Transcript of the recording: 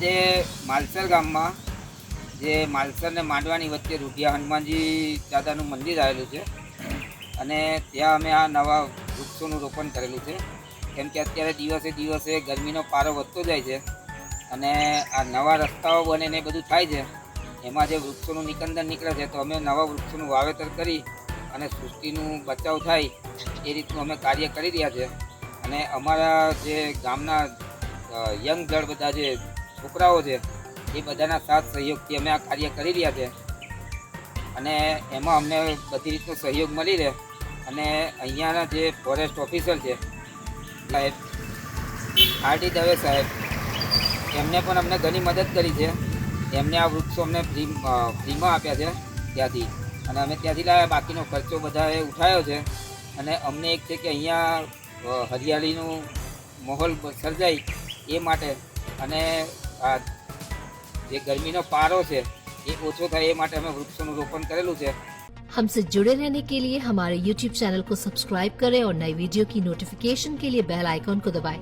આજે માલસર ગામમાં જે માલસર ને માંડવાની વચ્ચે રૂઢિયા હનુમાનજી દાદાનું મંદિર આવેલું છે અને ત્યાં અમે આ નવા વૃક્ષોનું રોપણ કરેલું છે. કેમ કે અત્યારે દિવસે દિવસે ગરમીનો પારો વધતો જાય છે અને આ નવા રસ્તાઓ બને ને બધું થાય છે. એમાં જે વૃક્ષોનું નિકંદન નીકળે છે તો અમે નવા વૃક્ષોનું વાવેતર કરી અને સૃષ્ટિનું બચાવ થાય એ રીતનું અમે કાર્ય કરી રહ્યા છે. અને અમારા જે ગામના યંગ જળ બધા જે છોકરાઓ છે એ બધાના સાથ સહયોગથી અમે આ કાર્ય કરી રહ્યા છે અને એમાં અમને બધી રીતનો સહયોગ મળી રહે. અને અહીંયાના જે ફોરેસ્ટ ઓફિસર છે સાહેબ આરટી દવે સાહેબ, એમને પણ અમને ઘણી મદદ કરી છે. એમને આ વૃક્ષો અમને ફ્રીમાં આપ્યા છે ત્યાંથી, અને અમે ત્યાંથી લાવ્યા. બાકીનો ખર્ચો બધાએ ઉઠાવ્યો છે. અને અમને એક છે કે અહીંયા હરિયાળીનું માહોલ સર્જાય એ માટે અને આ જે गर्मी पारो है ये ओछो था ये माटे हमें वृक्षों रोपण करेलू है। हमसे जुड़े रहने के लिए हमारे YouTube चैनल को सब्सक्राइब करें और नई वीडियो की नोटिफिकेशन के लिए बेल आइकॉन को दबाएं।